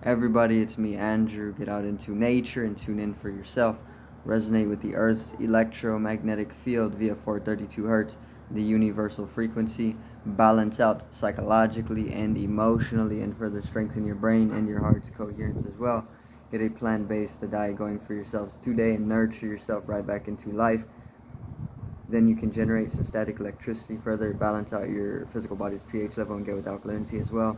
Everybody, it's me, Andrew. Get out into nature and tune in for yourself. Resonate with the Earth's electromagnetic field via 432 Hertz, the universal frequency. Balance out psychologically and emotionally, and further strengthen your brain and your heart's coherence as well. Get a plant based diet going for yourselves today and nurture yourself right back into life. Then you can generate some static electricity, further balance out your physical body's pH level and get with alkalinity as well.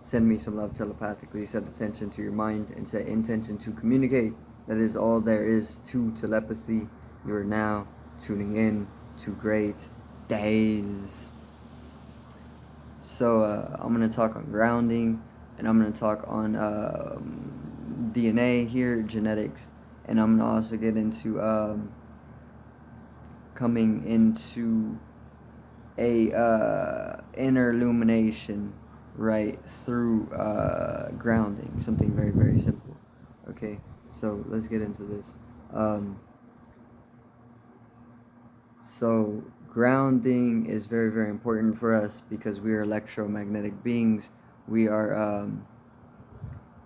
Send me some love telepathically, set attention to your mind, and set intention to communicate. That is all there is to telepathy. You are now tuning in to great days. So I'm going to talk on grounding, and I'm going to talk on DNA here, genetics, and I'm going to also get into coming into a inner illumination right through grounding, something very, very simple. Okay, so let's get into this. So grounding is very, very important for us because we are electromagnetic beings. We are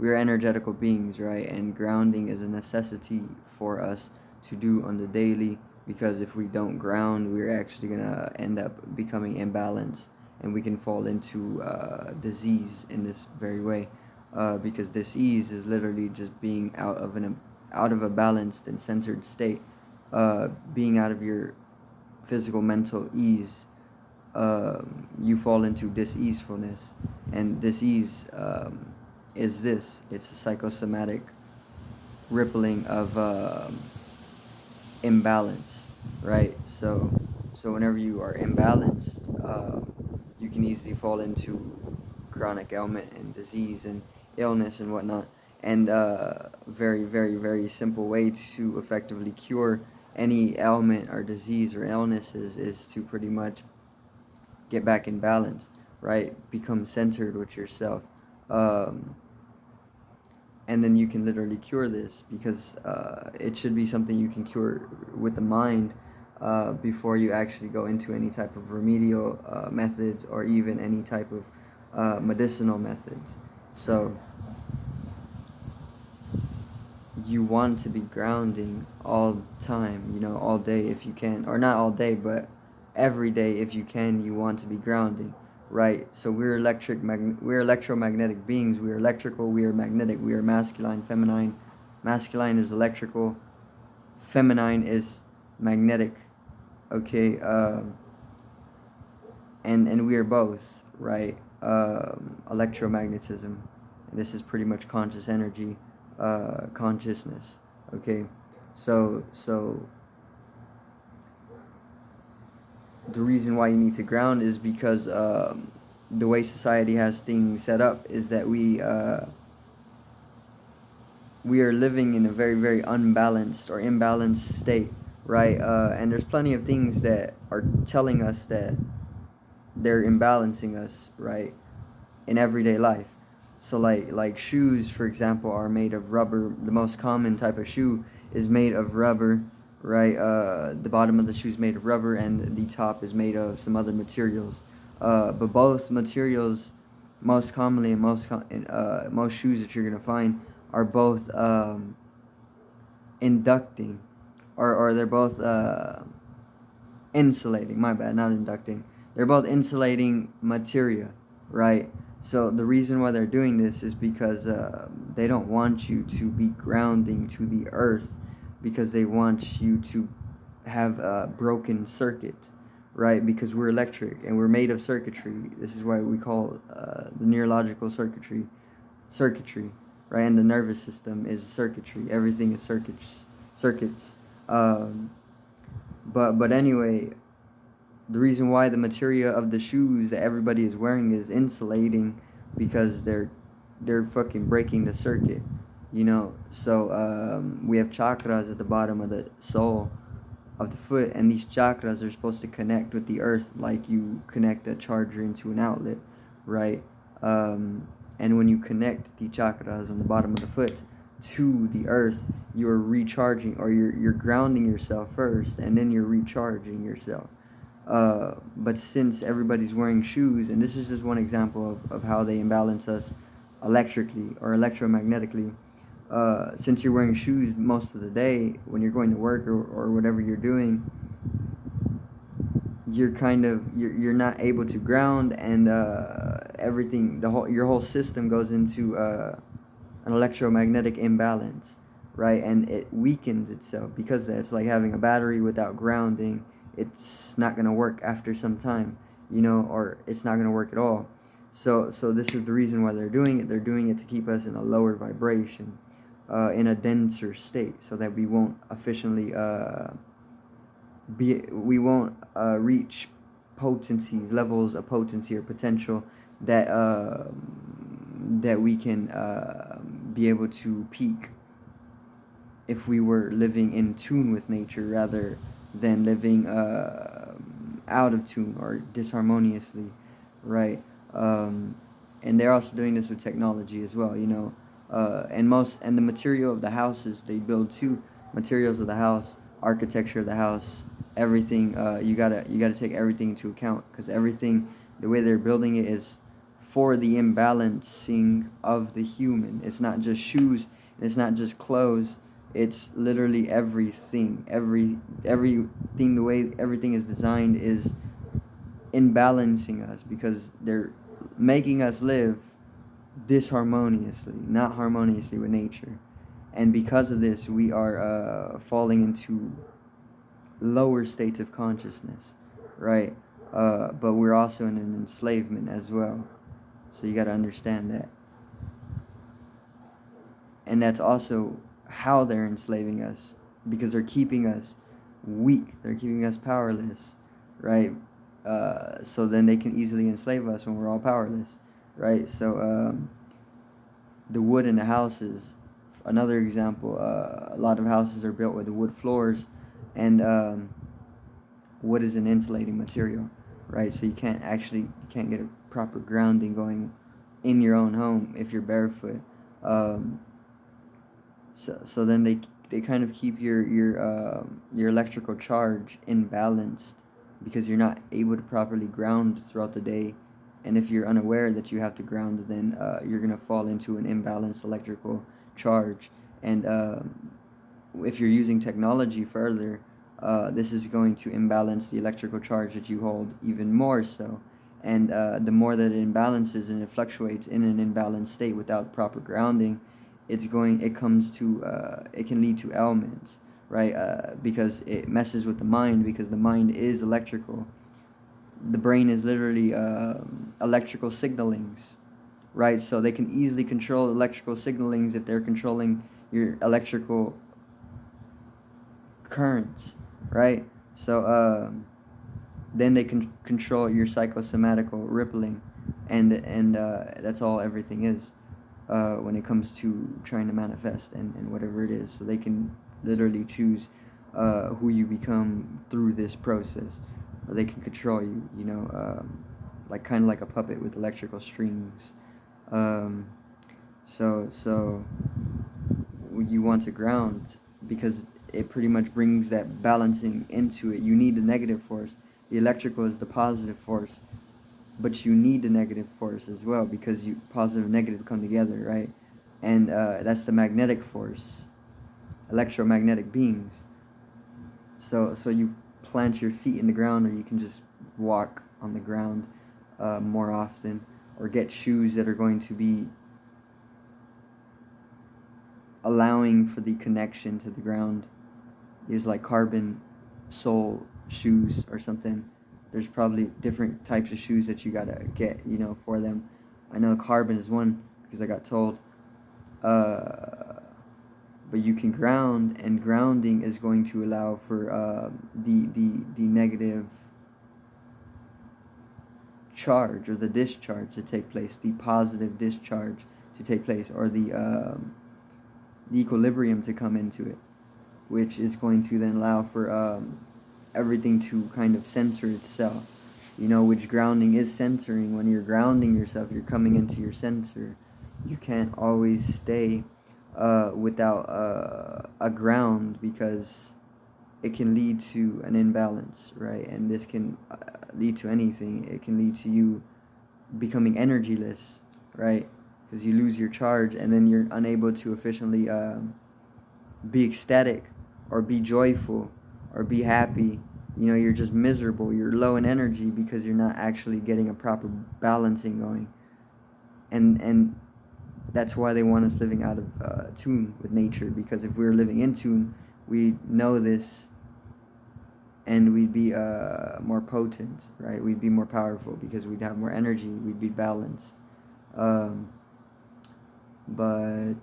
energetical beings, right? And grounding is a necessity for us to do on the daily, because if we don't ground, we're actually gonna end up becoming imbalanced, and we can fall into disease in this very way, because disease is literally just being out of a balanced and centered state, being out of your physical mental ease. You fall into diseasefulness, and disease is this. It's a psychosomatic rippling of imbalance, right? So whenever you are imbalanced, you can easily fall into chronic ailment and disease and illness and whatnot. And very, very, very simple way to effectively cure any ailment or disease or illnesses is to pretty much get back in balance, right? Become centered with yourself. And then you can literally cure this, because it should be something you can cure with the mind before you actually go into any type of remedial methods or even any type of medicinal methods. So you want to be grounding all the time, all day if you can, or not all day, but every day if you can. You want to be grounding, right? So we're electromagnetic beings. We are electrical, we are magnetic, we are masculine, feminine. Masculine is electrical, feminine is magnetic. Okay, and we are both, right? Electromagnetism, and this is pretty much conscious energy, consciousness. Okay, so the reason why you need to ground is because the way society has things set up is that we are living in a very, very unbalanced or imbalanced state, right? And there's plenty of things that are telling us that they're imbalancing us, right, in everyday life. So like shoes, for example, are made of rubber. The most common type of shoe is made of rubber, right? The bottom of the shoe is made of rubber, and the top is made of some other materials. But both materials, most commonly, and most shoes that you're gonna find are both inducting, or they're both insulating. My bad, not inducting. They're both insulating materia, right? So the reason why they're doing this is because they don't want you to be grounding to the earth, because they want you to have a broken circuit, right? Because we're electric and we're made of circuitry. This is why we call the neurological circuitry, right? And the nervous system is circuitry. Everything is circuits. But anyway, the reason why the material of the shoes that everybody is wearing is insulating, because they're fucking breaking the circuit, So we have chakras at the bottom of the sole of the foot, and these chakras are supposed to connect with the earth like you connect a charger into an outlet, right? And when you connect the chakras on the bottom of the foot to the earth, you're recharging, or you're grounding yourself first, and then you're recharging yourself. But since everybody's wearing shoes, and this is just one example of how they imbalance us electrically or electromagnetically. Since you're wearing shoes most of the day when you're going to work or whatever you're doing, you're not able to ground, and everything, your whole system goes into an electromagnetic imbalance, right? And it weakens itself because it's like having a battery without grounding. It's not going to work after some time, or it's not going to work at all. So this is the reason why they're doing it. They're doing it to keep us in a lower vibration, in a denser state, so that we won't efficiently reach potencies, levels of potency or potential that we can be able to peak if we were living in tune with nature rather than living out of tune or disharmoniously, right? And they're also doing this with technology as well, and the material of the houses they build too, materials of the house, architecture of the house, everything. You gotta take everything into account, because everything, the way they're building it, is for the imbalancing of the human. It's not just shoes, and it's not just clothes. It's literally everything. Everything, the way everything is designed is imbalancing us, because they're making us live disharmoniously, not harmoniously with nature. And because of this, we are falling into lower states of consciousness, right? But we're also in an enslavement as well. So you got to understand that. And that's also how they're enslaving us, because they're keeping us weak, they're keeping us powerless, right? So then they can easily enslave us when we're all powerless, right? So the wood in the houses, another example, a lot of houses are built with wood floors, and wood is an insulating material, right? So you can't get a proper grounding going in your own home if you're barefoot. So then they kind of keep your electrical charge imbalanced, because you're not able to properly ground throughout the day. And if you're unaware that you have to ground, then you're going to fall into an imbalanced electrical charge. And if you're using technology further, this is going to imbalance the electrical charge that you hold even more so. And the more that it imbalances and it fluctuates in an imbalanced state without proper grounding, it can lead to ailments, right? Because it messes with the mind, because the mind is electrical. The brain is literally electrical signalings, right? So they can easily control electrical signalings if they're controlling your electrical currents, right? So then they can control your psychosomatical rippling, and that's all everything is when it comes to trying to manifest and whatever it is. So they can literally choose who you become through this process. Or they can control you, like kind of like a puppet with electrical strings. So you want to ground, because it pretty much brings that balancing into it. You need the negative force. The electrical is the positive force, but you need the negative force as well, because positive and negative come together, right? And that's the magnetic force, electromagnetic beings. So you plant your feet in the ground, or you can just walk on the ground more often, or get shoes that are going to be allowing for the connection to the ground. There's like carbon sole shoes or something. There's probably different types of shoes that you gotta get, for them. I know carbon is one, because I got told. But you can ground, and grounding is going to allow for the negative charge, or the discharge, to take place, the positive discharge to take place, or the equilibrium to come into it, which is going to then allow for everything to kind of center itself, which grounding is centering. When you're grounding yourself, you're coming into your center. You can't always stay without a ground, because it can lead to an imbalance, right? And this can lead to anything. It can lead to you becoming energyless, right? because you lose your charge, and then you're unable to efficiently be ecstatic or be joyful or be happy. You're just miserable. You're low in energy because you're not actually getting a proper balancing going. And that's why they want us living out of tune with nature, because if we were living in tune, we'd know this, and we'd be more potent, right? We'd be more powerful because we'd have more energy. We'd be balanced. But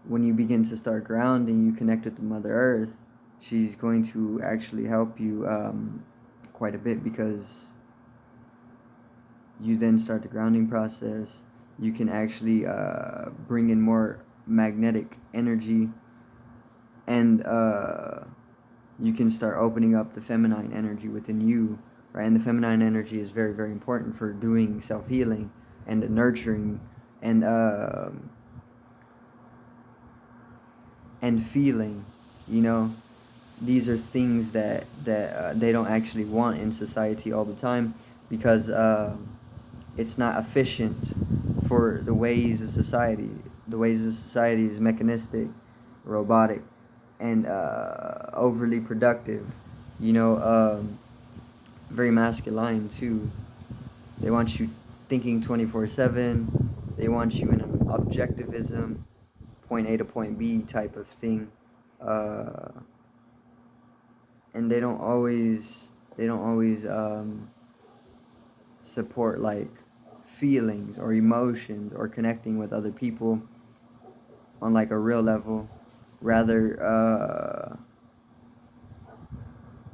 when you begin to start grounding, you connect with the Mother Earth. She's going to actually help you quite a bit, because you then start the grounding process. You can actually bring in more magnetic energy, and you can start opening up the feminine energy within you, right? And the feminine energy is very, very important for doing self-healing and the nurturing and feeling. These are things that they don't actually want in society all the time, because it's not efficient for the ways of society. The ways of society is mechanistic, robotic, and overly productive. Very masculine too. They want you thinking 24/7. They want you in an objectivism, point A to point B type of thing. And they don't always support like feelings or emotions or connecting with other people on like a real level. Rather,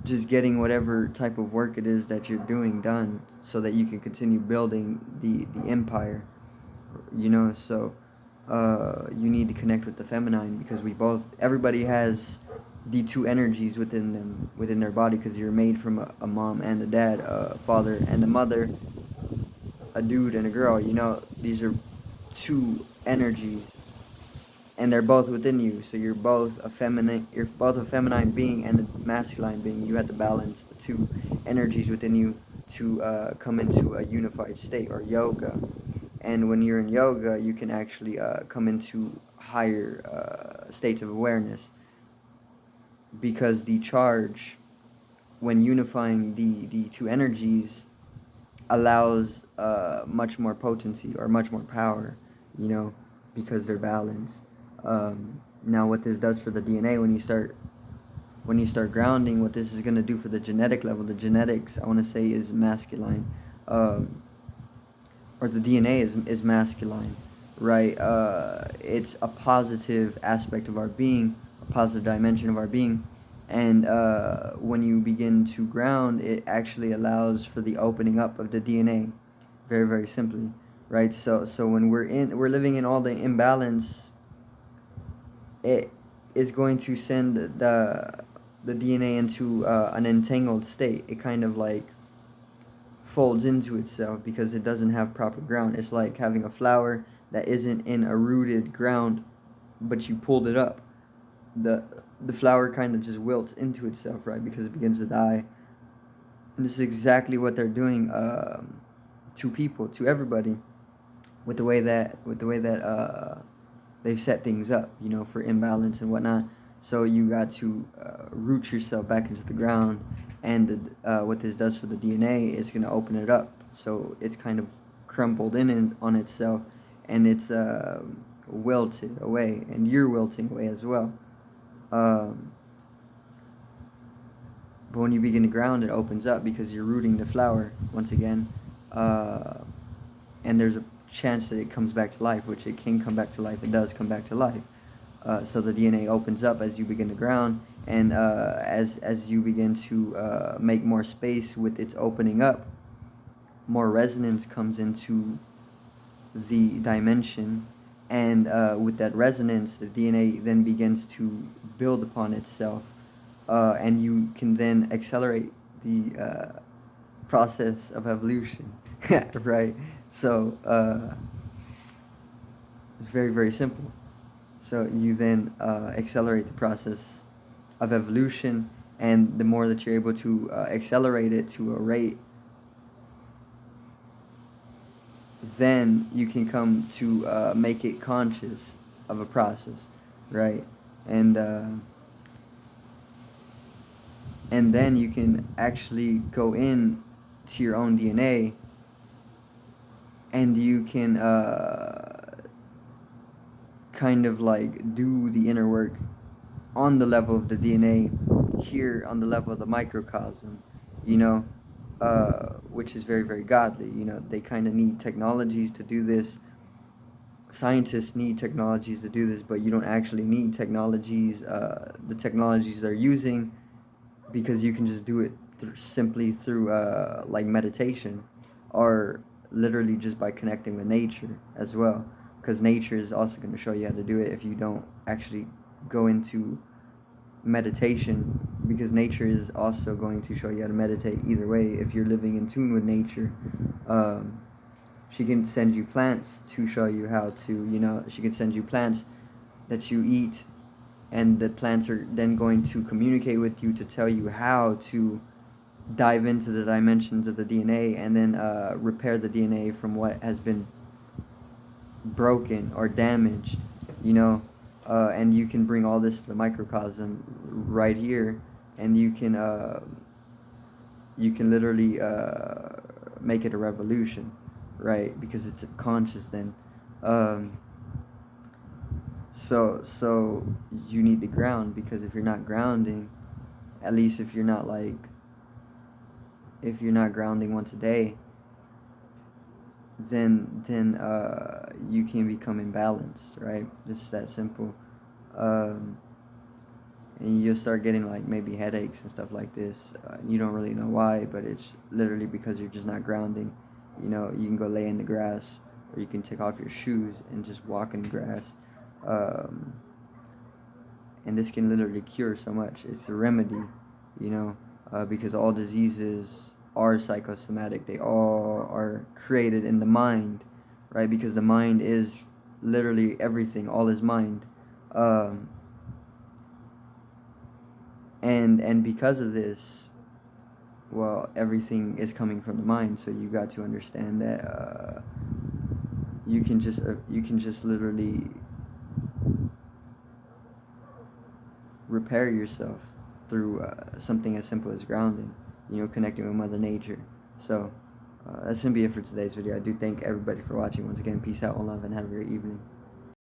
just getting whatever type of work it is that you're doing done, so that you can continue building the empire. So you need to connect with the feminine, because everybody has the two energies within their body, because you're made from a mom and a dad, a father and a mother, a dude and a girl. These are two energies, and they're both within you. So you're both a feminine being and a masculine being. You have to balance the two energies within you to come into a unified state, or yoga. And when you're in yoga, you can actually come into higher states of awareness, because the charge, when unifying the two energies, allows much more potency or much more power, because they're balanced. Now, what this does for the DNA, when you start grounding, what this is going to do for the genetic level, the genetics, I want to say, is masculine, or the DNA is masculine, right? It's a positive aspect of our being, a positive dimension of our being. And when you begin to ground, it actually allows for the opening up of the DNA, very, very simply, right? So when we're living in all the imbalance, it is going to send the DNA into an entangled state. It kind of like folds into itself because it doesn't have proper ground. It's like having a flower that isn't in a rooted ground, but you pulled it up. The flower kind of just wilts into itself, right? Because it begins to die. And this is exactly what they're doing to people, to everybody, with the way that they've set things up, for imbalance and whatnot. So you got to root yourself back into the ground, and what this does for the DNA is going to open it up. So it's kind of crumpled in on itself, and it's wilted away, and you're wilting away as well. But when you begin to ground, it opens up because you're rooting the flower once again, and there's a chance that it comes back to life, which it can come back to life. It does come back to life. So the DNA opens up as you begin to ground, and as you begin to make more space with its opening up, more resonance comes into the dimension, and with that resonance, the DNA then begins to build upon itself, and you can then accelerate the process of evolution, right? So it's very, very simple. So you then accelerate the process of evolution, and the more that you're able to accelerate it to a rate then you can come to make it conscious of a process, right? And and then you can actually go in to your own DNA, and you can kind of like do the inner work on the level of the DNA, here on the level of the microcosm, you know, which is very, very godly. You know, they kind of need technologies to do this. Scientists need technologies to do this, but you don't actually need technologies, the technologies they're using, because you can just do it simply through like meditation, or literally just by connecting with nature as well, because nature is also going to show you how to do it if you don't actually go into meditation, because nature is also going to show you how to meditate either way if you're living in tune with nature. um, she can send you plants to show you how to, she can send you plants that you eat, and the plants are then going to communicate with you to tell you how to dive into the dimensions of the DNA, and then repair the DNA from what has been broken or damaged, you know. And you can bring all this to the microcosm right here, and you can literally make it a revolution, right? Because it's a conscious then. Um, so you need to ground, because if you're not grounding, at least if you're not like, if you're not grounding once a day, then you can become imbalanced, right? This is that simple. Um, and you'll start getting like maybe headaches and stuff like this. You don't really know why, but it's literally because you're just not grounding. You know, you can go lay in the grass, or you can take off your shoes and just walk in the grass. Um, and this can literally cure so much. It's a remedy, you know, because all diseases are psychosomatic. They all are created in the mind, right? Because the mind is literally everything. All is mind. Um, and because of this, well, everything is coming from the mind. So you got to understand that you can just literally repair yourself through something as simple as grounding, connecting with Mother Nature. So that's going to be it for today's video. I do thank everybody for watching. Once again, peace out, one love, and have a great evening.